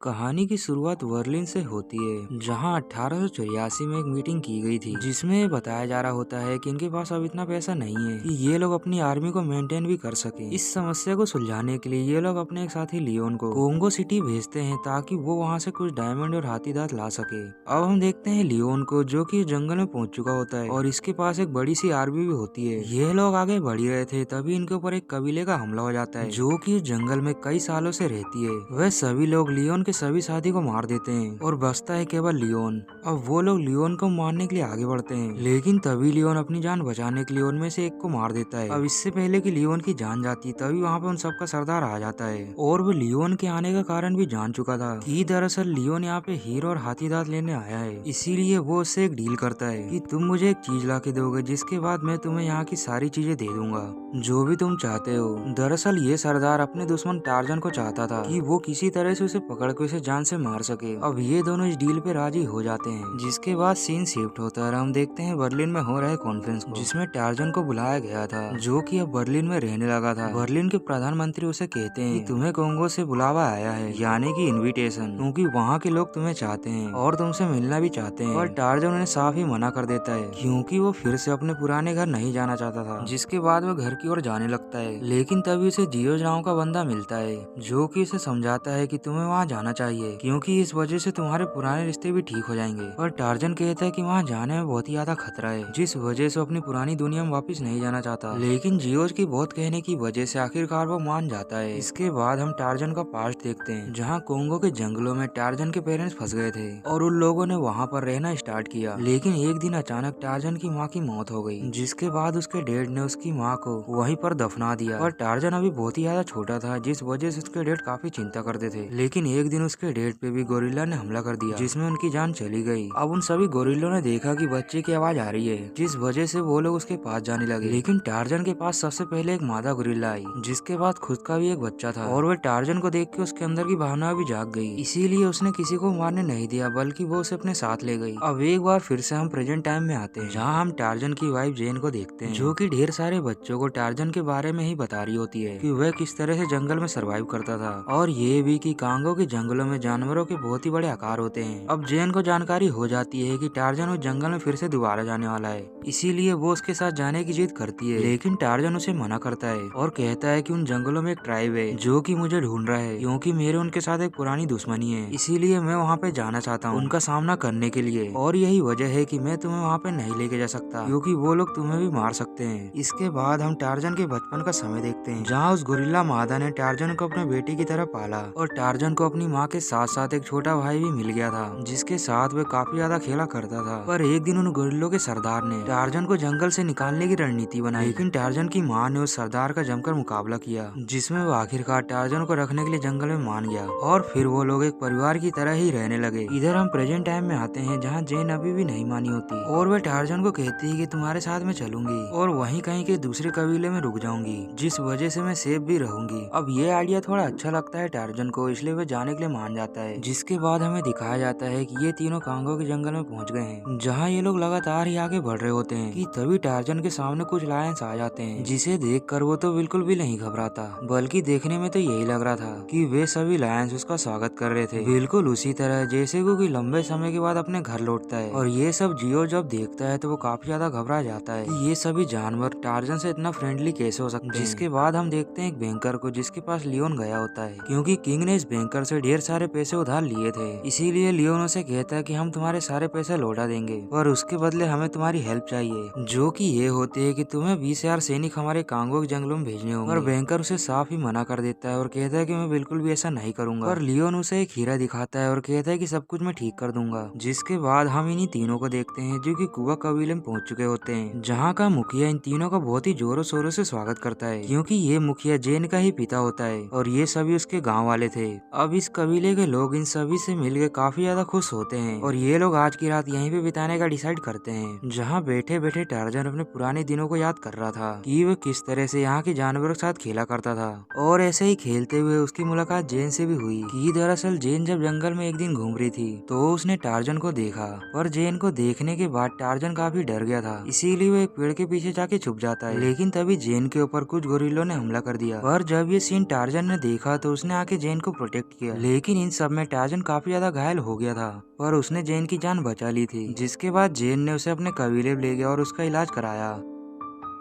कहानी की शुरुआत बर्लिन से होती है, जहां 1884 में एक मीटिंग की गई थी, जिसमें बताया जा रहा होता है कि इनके पास अब इतना पैसा नहीं है कि ये लोग अपनी आर्मी को मेंटेन भी कर सके। इस समस्या को सुलझाने के लिए ये लोग अपने एक साथी लियोन को कोंगो सिटी भेजते हैं ताकि वो वहां से कुछ डायमंड और हाथी दांत ला सके। अब हम देखते हैं लियोन को, जो कि जंगल में पहुंच चुका होता है और इसके पास एक बड़ी सी आर्मी भी होती है। ये लोग आगे बढ़ ही रहे थे, तभी इनके ऊपर एक कबीले का हमला हो जाता है, जो कि जंगल में कई सालों से रहती है। वह सभी लोग लियोन के सभी साथी को मार देते हैं और बचता है केवल लियोन। अब वो लोग लियोन को मारने के लिए आगे बढ़ते हैं, लेकिन तभी लियोन अपनी जान बचाने के लिए उनमें से एक को मार देता है। अब इससे पहले कि लियोन की जान जाती, तभी वहाँ पे उन सबका सरदार आ जाता है और वो लियोन के आने का कारण भी जान चुका था कि दरअसल लियोन यहाँ पे हीरो और हाथी दांत लेने आया है। इसीलिए वो उससे एक डील करता है कि तुम मुझे एक चीज ला के दोगे, जिसके बाद मैं तुम्हें यहाँ की सारी चीजें दे दूंगा, जो भी तुम चाहते हो। दरअसल ये सरदार अपने दुश्मन टार्जन को चाहता था कि वो किसी तरह से उसे पकड़ के उसे जान से मार सके। अब ये दोनों इस डील पे राजी हो जाते हैं, जिसके बाद सीन शिफ्ट होता है और हम देखते हैं बर्लिन में हो रहे कॉन्फ्रेंस को, जिसमें टार्जन को बुलाया गया था, जो कि अब बर्लिन में रहने लगा था। बर्लिन के प्रधानमंत्री उसे कहते हैं कि तुम्हें कोंगो से बुलावा आया है, यानी कि इनविटेशन, क्योंकि वहाँ के लोग तुम्हें चाहते हैं और तुमसे मिलना भी चाहते हैं। पर टार्जन उन्हें साफ ही मना कर देता है, क्योंकि वो फिर से अपने पुराने घर नहीं जाना चाहता था। जिसके बाद वो घर की ओर जाने लगता है, लेकिन तभी उसे जियो नाव का बंदा मिलता है, जो कि उसे समझाता है कि तुम्हें वहाँ जाना चाहिए, क्योंकि इस वजह से तुम्हारे पुराने रिश्ते भी ठीक हो जाएंगे। पर टार्जन कहता है कि वहाँ जाने में बहुत ही ज्यादा खतरा है, जिस वजह से अपनी पुरानी दुनिया में वापस नहीं जाना चाहता। लेकिन जियोज की बहुत कहने की वजह से आखिरकार वो मान जाता है। इसके बाद हम टार्जन का पास्ट देखते हैं, जहाँ कोंगो के जंगलों में टार्जन के पेरेंट्स फंस गए थे और उन लोगों ने वहाँ पर रहना स्टार्ट किया। लेकिन एक दिन अचानक टार्जन की माँ की मौत हो गई, जिसके बाद उसके डैड ने उसकी माँ को वहीं पर दफना दिया। और टार्जन अभी बहुत ही ज्यादा छोटा था, जिस वजह से उसके डैड काफी चिंता करते थे। लेकिन एक दिन उसके डैड पे भी गोरिल्ला ने हमला कर दिया, जिसमें उनकी जान चली गई। अब उन सभी गोरिल्लों ने देखा कि बच्चे की आवाज आ रही है, जिस वजह से वो लोग उसके पास जाने लगे। लेकिन टार्जन के पास सबसे पहले एक मादा गोरिल्ला आई, जिसके बाद खुद का भी एक बच्चा था, और वह टार्जन को देख के उसके अंदर की भावना भी जाग गई। इसीलिए उसने किसी को मारने नहीं दिया, बल्कि वो उसे अपने साथ ले गई। अब एक बार फिर से हम प्रेजेंट टाइम में आते हैं, जहाँ हम टार्जन की वाइफ जेन को देखते हैं, जो कि ढेर सारे बच्चों को टार्जन के बारे में ही बता रही होती है कि वह किस तरह से जंगल में सरवाइव करता था, और ये भी कि कांगो के जंगलों में जानवरों के बहुत ही बड़े आकार होते हैं। अब जेन को जानकारी हो जाती है कि टार्जन उस जंगल में फिर से दोबारा जाने वाला है, इसीलिए वो उसके साथ जाने की जिद करती है। लेकिन टार्जन उसे मना करता है और कहता है कि उन जंगलों में एक ट्राइब है जो कि मुझे ढूंढ रहा है, क्योंकि मेरे उनके साथ एक पुरानी दुश्मनी है, इसीलिए मैं वहाँ पे जाना चाहता हूँ उनका सामना करने के लिए। और यही वजह है कि मैं तुम्हें वहाँ पे नहीं लेके जा सकता, क्योंकि वो लोग तुम्हें भी मार सकते हैं। इसके बाद हम टार्जन के बचपन का समय देखते हैं, जहाँ उस गोरिल्ला मादा ने टार्जन को अपने बेटे की तरह पाला, और टार्जन को अपनी माँ के साथ साथ एक छोटा भाई भी मिल गया था, जिसके साथ वे काफी ज्यादा खेला करता था। पर एक दिन उन गोरिल्लों के सरदार ने टार्जन को जंगल से निकालने की रणनीति बनाई, लेकिन टार्जन की माँ ने उस सरदार का जमकर मुकाबला किया, जिसमें वो आखिरकार टार्जन को रखने के लिए जंगल में मान गया, और फिर वो लोग एक परिवार की तरह ही रहने लगे। इधर हम प्रेजेंट टाइम में आते हैं, जहाँ जेन अभी भी नहीं मानी होती, और वह टार्जन को कहती है कि तुम्हारे साथ मैं चलूंगी और वहीं कहीं के दूसरे कबीले में रुक जाऊंगी, जिस वजह से मैं सेफ भी रहूंगी। अब ये आइडिया थोड़ा अच्छा लगता है टार्जन को, इसलिए वह जाने के लिए मान जाता है। जिसके बाद हमें दिखाया जाता है कि ये तीनों कांगो के जंगल में पहुंच गए हैं, जहाँ ये लोग लगातार ही आगे बढ़ रहे होते हैं कि तभी टार्जन के सामने कुछ लायंस आ जाते हैं, जिसे देखकर वो तो बिल्कुल भी नहीं घबराता, बल्कि देखने में तो यही लग रहा था कि वे सभी लायंस उसका स्वागत कर रहे थे, बिल्कुल उसी तरह जैसे कोई लंबे समय के बाद अपने घर लौटता है। और ये सब जियो जब देखता है तो वो काफी ज्यादा घबरा जाता है कि ये सभी जानवर टार्जन से इतना फ्रेंडली कैसे हो सकते हैं। जिसके बाद हम देखते हैं एक बैंकर को, जिसके पास लियोन गया होता है, क्योंकि किंग ने इस बैंकर से ढेर सारे पैसे उधार लिए थे। इसीलिए लियोन उसे कहता है कि हम तुम्हारे सारे पैसे लौटा देंगे, और उसके बदले हमें तुम्हारी हेल्प चाहिए, जो कि ये होती है कि तुम्हें 20,000 सैनिक हमारे कांगो के जंगलों में भेजने होंगे। और बैंकर उसे साफ ही मना कर देता है और कहता है कि मैं बिल्कुल भी ऐसा नहीं करूंगा। पर लियोन उसे एक हीरा दिखाता है और कहता है कि सब कुछ मैं ठीक कर दूंगा। जिसके बाद हम इन्हीं तीनों को देखते हैं, जो कि कुबा कबीले में पहुंच चुके होते हैं, जहाँ का मुखिया इन तीनों का बहुत ही जोरों शोरों से स्वागत करता है, क्योंकि ये मुखिया जेन का ही पिता होता है और ये सभी उसके गाँव वाले थे। अब इस कबीले के लोग इन सभी से मिलकर काफी ज्यादा खुश होते हैं, और ये लोग आज की रात यहीं पे बिताने का डिसाइड करते हैं, जहाँ बैठे बैठे टार्जन अपने पुराने दिनों को याद कर रहा था कि वह किस तरह से यहाँ के जानवरों के साथ खेला करता था। और ऐसे ही खेलते हुए उसकी मुलाकात जेन से भी हुई कि दरअसल जेन जब जंगल में एक दिन घूम रही थी तो उसने टार्जन को देखा, पर जेन को देखने के बाद टार्जन काफी डर गया था, इसीलिए वो एक पेड़ के पीछे जाके छुप जाता है। लेकिन तभी जेन के ऊपर कुछ गोरिल्लों ने हमला कर दिया, पर जब ये सीन टार्जन ने देखा तो उसने आके जेन को प्रोटेक्ट किया। लेकिन इन सब में टार्जन काफी ज्यादा घायल हो गया था, पर उसने जेन की जान बचा ली थी, जिसके बाद जेन ने उसे अपने कबीले ले गया और उसका इलाज कराया।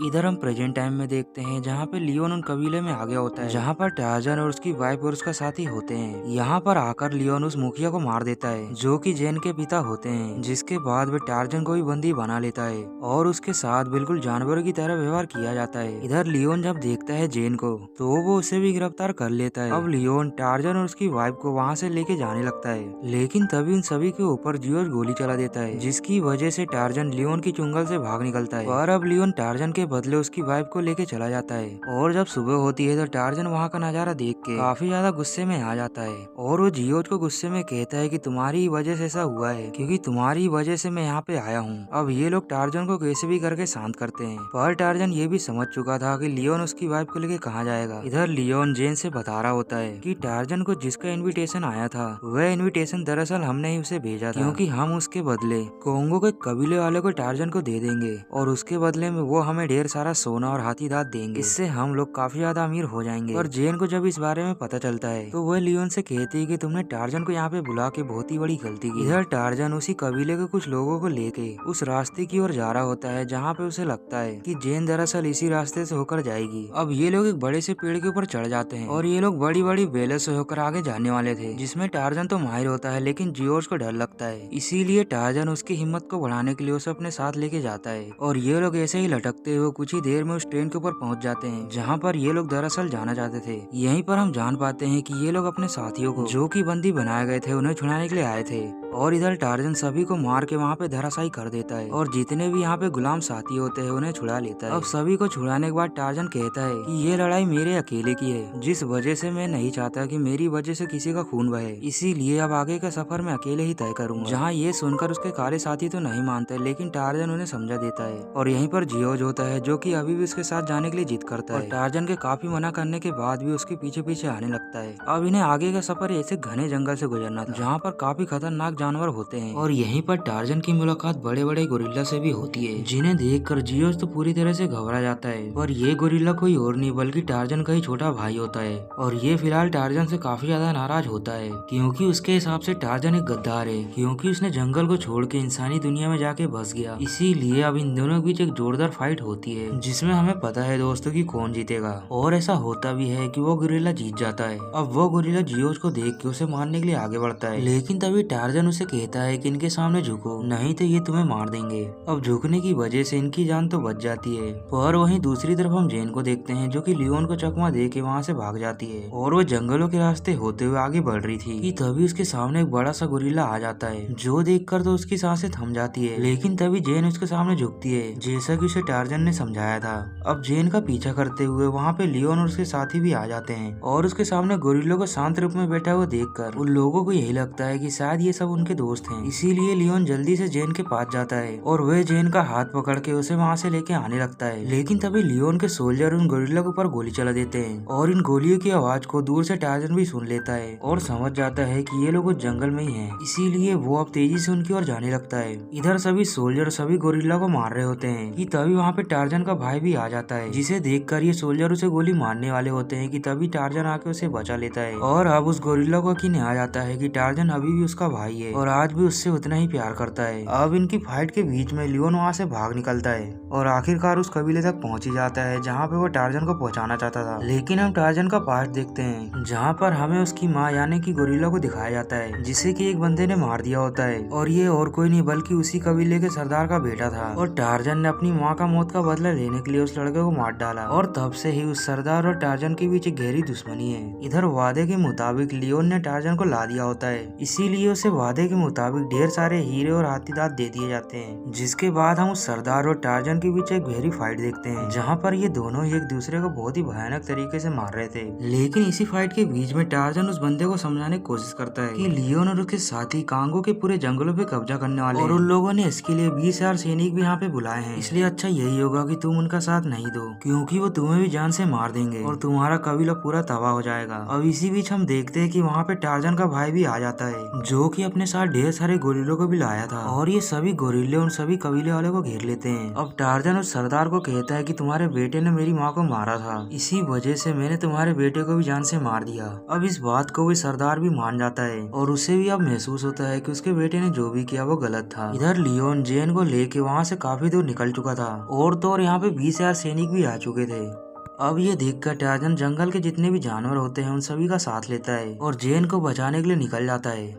इधर हम प्रेजेंट टाइम में देखते हैं जहाँ पे लियोन उन कबीले में आ गया होता है जहाँ पर टार्जन और उसकी वाइफ और उसका साथी होते हैं। यहाँ पर आकर लियोन उस मुखिया को मार देता है जो कि जेन के पिता होते हैं, जिसके बाद वे टार्जन को भी बंदी बना लेता है और उसके साथ बिल्कुल जानवरों की तरह व्यवहार किया जाता है। इधर लियोन जब देखता है जेन को तो वो उसे भी गिरफ्तार कर लेता है। अब लियोन टार्जन और उसकी वाइफ को वहाँ से लेके जाने लगता है, लेकिन तभी उन सभी के ऊपर जियोस गोली चला देता है, जिसकी वजह से टार्जन लियोन की चुंगल से भाग निकलता है। पर अब लियोन टार्जन के बदले उसकी वाइफ को लेके चला जाता है और जब सुबह होती है तो टार्जन वहाँ का नजारा देख के काफी ज्यादा गुस्से में आ जाता है और वो जियोज को गुस्से में कहता है कि तुम्हारी वजह से ऐसा हुआ है, क्योंकि तुम्हारी वजह से मैं यहाँ पे आया हूँ। अब ये लोग टार्जन को कैसे भी करके शांत करते हैं, पर टार्जन ये भी समझ चुका था कि लियोन उसकी वाइफ को लेके कहाँ जाएगा। इधर लियोन जेन से बता रहा होता है कि टार्जन को जिसका इन्विटेशन आया था वह इन्विटेशन दरअसल हमने ही उसे भेजा था, क्योंकि हम उसके बदले कोंगो के कबीले वाले को टार्जन को दे देंगे और उसके बदले में वो हमें ढेर सारा सोना और हाथी दांत देंगे, इससे हम लोग काफी ज्यादा अमीर हो जाएंगे। और जेन को जब इस बारे में पता चलता है तो वह लियोन से कहती है कि तुमने टार्जन को यहाँ पे बुला के बहुत ही बड़ी गलती की। इधर टार्जन उसी कबीले के कुछ लोगों को लेके उस रास्ते की ओर जा रहा होता है जहाँ पे उसे लगता है कि जेन दरअसल इसी रास्ते से होकर जाएगी। अब ये लोग एक बड़े से पेड़ के ऊपर चढ़ जाते हैं और ये लोग बड़ी बड़ी बेलों से होकर आगे जाने वाले थे, जिसमें टार्जन तो माहिर होता है लेकिन जियोज को डर लगता है। इसीलिए टार्जन उसकी हिम्मत को बढ़ाने के लिए उसे अपने साथ लेके जाता है और ये लोग ऐसे ही लटकते हुए कुछ ही देर में उस ट्रेन के ऊपर पहुंच जाते हैं जहां पर ये लोग दरअसल जाना चाहते थे। यहीं पर हम जान पाते हैं कि ये लोग अपने साथियों को जो कि बंदी बनाए गए थे उन्हें छुड़ाने के लिए आए थे और इधर टार्जन सभी को मार के वहाँ पे धराशायी कर देता है और जितने भी यहाँ पे गुलाम साथी होते हैं उन्हें छुड़ा लेता है। अब सभी को छुड़ाने के बाद टार्जन कहता है कि ये लड़ाई मेरे अकेले की है, जिस वजह से मैं नहीं चाहता कि मेरी वजह से किसी का खून बहे, इसीलिए अब आगे का सफर मैं अकेले ही तय करूंगा। जहाँ ये सुनकर उसके काले साथी तो नहीं मानते, लेकिन टार्जन उन्हें समझा देता है और यहीं पर जियोज होता है जो कि अभी भी उसके साथ जाने के लिए जिद करता है। टार्जन के काफी मना करने के बाद भी उसके पीछे पीछे आने लगता है। अब इन्हें आगे का सफर ऐसे घने जंगल से गुजरना था जहाँ पर काफी खतरनाक जानवर होते हैं और यहीं पर टार्जन की मुलाकात बड़े बड़े गोरिल्ला से भी होती है, जिन्हें देखकर जियोज तो पूरी तरह से घबरा जाता है। पर ये गोरिल्ला कोई और नहीं बल्कि टार्जन का ही छोटा भाई होता है और ये फिलहाल टार्जन से काफी ज्यादा नाराज होता है, क्योंकि उसके हिसाब से टार्जन एक गद्दार है, क्योंकि उसने जंगल को छोड़ के इंसानी दुनिया में जाके बस गया। इसीलिए अब इन दोनों के बीच एक जोरदार फाइट होती है जिसमें हमें पता है दोस्तों की कौन जीतेगा, और ऐसा होता भी है कि वो गोरिल्ला जीत जाता है। अब वो गोरिल्ला जियोज को देख के उसे मारने के लिए आगे बढ़ता है, लेकिन तभी टार्जन उसे कहता है कि इनके सामने झुको, नहीं तो ये तुम्हें मार देंगे। अब झुकने की वजह से इनकी जान तो बच जाती है। पर वहीं दूसरी तरफ हम जेन को देखते हैं जो कि लियोन को चकमा दे के वहाँ से भाग जाती है और वो जंगलों के रास्ते होते हुए आगे बढ़ रही थी कि तभी उसके सामने एक बड़ा सा गोरिल्ला आ जाता है, जो देखकर तो उसकी सांसें थम जाती है। लेकिन तभी जेन उसके सामने झुकती है जैसा कि उसे टार्जन ने समझाया था। अब जेन का पीछा करते हुए वहाँ पे लियोन और उसके साथी भी आ जाते हैं और उसके सामने गोरिल्लों को शांत रूप में बैठा हुआ देखकर उन लोगों को यही लगता है कि शायद ये सब उनके दोस्त हैं। इसीलिए लियोन जल्दी से जेन के पास जाता है और वह जेन का हाथ पकड़ के उसे वहाँ से लेके आने लगता है। लेकिन तभी लियोन के सोल्जर उन गोरिल्ला के ऊपर गोली चला देते हैं और इन गोलियों की आवाज को दूर से टार्जन भी सुन लेता है और समझ जाता है कि ये लोग उस जंगल में ही हैं। इसीलिए वो अब तेजी से उनकी ओर जाने लगता है। इधर सभी सोल्जर सभी गोरिल्ला को मार रहे होते हैं कि तभी वहाँ पे टार्जन का भाई भी आ जाता है, जिसे देखकर ये सोल्जर उसे गोली मारने वाले होते हैं कि तभी टार्जन आके उसे बचा लेता है। और अब उस गोरिल्ला को यकीन आ जाता है कि टार्जन अभी भी उसका भाई है और आज भी उससे उतना ही प्यार करता है। अब इनकी फाइट के बीच में लियोन वहाँ से भाग निकलता है और आखिरकार उस कबीले तक पहुँच ही जाता है जहाँ पे वो टार्जन को पहुँचाना चाहता था। लेकिन हम टार्जन का पास्ट देखते हैं जहाँ पर हमें उसकी माँ यानी कि गोरिल्ला को दिखाया जाता है, जिसे कि एक बंदे ने मार दिया होता है और ये और कोई नहीं बल्कि उसी कबीले के सरदार का बेटा था। और टार्जन ने अपनी माँ का मौत का बदला लेने के लिए उस लड़के को मार डाला और तब से ही उस सरदार और टार्जन के बीच एक गहरी दुश्मनी है। इधर वादे के मुताबिक लियोन ने टार्जन को ला दिया होता है, इसीलिए उसे वादे के मुताबिक ढेर सारे हीरे और हाथी दांत दे दिए जाते हैं। जिसके बाद हम उस सरदार और टार्जन के बीच एक गहरी फाइट देखते हैं जहाँ पर ये दोनों ही एक दूसरे को बहुत ही भयानक तरीके से मार रहे थे। लेकिन इसी फाइट के बीच में टार्जन उस बंदे को समझाने की कोशिश करता है कि लियोन और उसके साथी कांगो के पूरे जंगलों पे कब्जा करने वाले और उन लोगों ने इसके लिए 20,000 सैनिक भी यहाँ पे बुलाए हैं, इसलिए अच्छा यही होगा होगा कि तुम उनका साथ नहीं दो, क्योंकि वो तुम्हें भी जान से मार देंगे और तुम्हारा कबीला पूरा तबाह हो जाएगा। अब इसी बीच हम देखते हैं कि वहाँ पे टार्जन का भाई भी आ जाता है, जो कि अपने साथ ढेर सारे गोरिल्लों को भी लाया था, और ये सभी गोरिल्ले उन सभी कबीले वाले को घेर लेते हैं। अब टार्जन उस सरदार को कहता है कि तुम्हारे बेटे ने मेरी माँ को मारा था, इसी वजह से मैंने तुम्हारे बेटे को भी जान से मार दिया। अब इस बात को भी सरदार भी मान जाता है और उसे भी अब महसूस होता है कि उसके बेटे ने जो भी किया वो गलत था। इधर लियोन जेन को लेके वहाँ से काफी दूर निकल चुका था और तो और यहाँ पे 20,000 सैनिक भी आ चुके थे। अब ये देखकर टार्जन जंगल के जितने भी जानवर होते हैं उन सभी का साथ लेता है और जेन को बचाने के लिए निकल जाता है।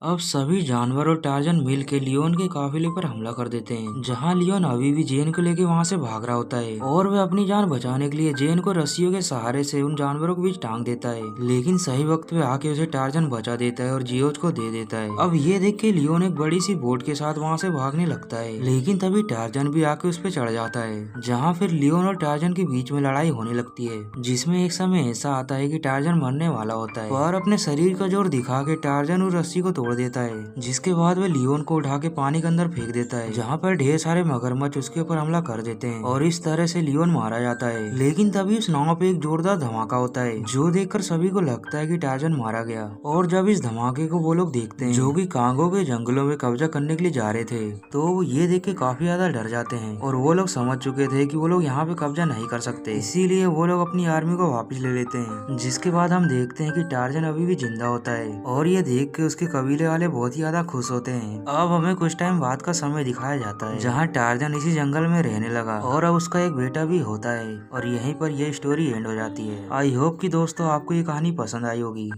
अब सभी जानवर और टार्जन मिल के लियोन के काफिले पर हमला कर देते हैं, जहां लियोन अभी भी जेन को लेके वहां से भाग रहा होता है और वह अपनी जान बचाने के लिए जेन को रस्सियों के सहारे से उन जानवरों के बीच टांग देता है, लेकिन सही वक्त पे आके उसे टार्जन बचा देता है और जियोज को दे देता है। अब ये देख के लियोन एक बड़ी सी बोट के साथ वहाँ से भागने लगता है, लेकिन तभी टार्जन भी आके उस पर चढ़ जाता है, जहाँ फिर लियोन और टार्जन के बीच में लड़ाई होने लगती है, जिसमें एक समय ऐसा आता है कि टार्जन मरने वाला होता है और अपने शरीर का जोर दिखा के टार्जन उस रस्सी को तोड़ देता है, जिसके बाद वह लियोन को उठा के पानी के अंदर फेंक देता है, जहाँ पर ढेर सारे मगरमच्छ उसके ऊपर हमला कर देते हैं और इस तरह से लियोन मारा जाता है। लेकिन तभी उस नाव पे एक जोरदार धमाका होता है, जो देखकर सभी को लगता है कि टार्जन मारा गया। और जब इस धमाके को वो लोग देखते हैं, जो कि कांगो के जंगलों में कब्जा करने के लिए जा रहे थे, तो वो ये देख के काफी ज्यादा डर जाते हैं और वो लोग समझ चुके थे कि वो लोग यहाँ पे कब्जा नहीं कर सकते, इसीलिए वो लोग अपनी आर्मी को वापस ले लेते हैं। जिसके बाद हम देखते हैं कि टार्जन अभी भी जिंदा होता है और ये देख के उसके कबीले वाले बहुत ही ज्यादा खुश होते हैं। अब हमें कुछ टाइम बाद का समय दिखाया जाता है, जहाँ टार्जन इसी जंगल में रहने लगा और अब उसका एक बेटा भी होता है और यहीं पर यह स्टोरी एंड हो जाती है। आई होप कि दोस्तों आपको ये कहानी पसंद आई होगी।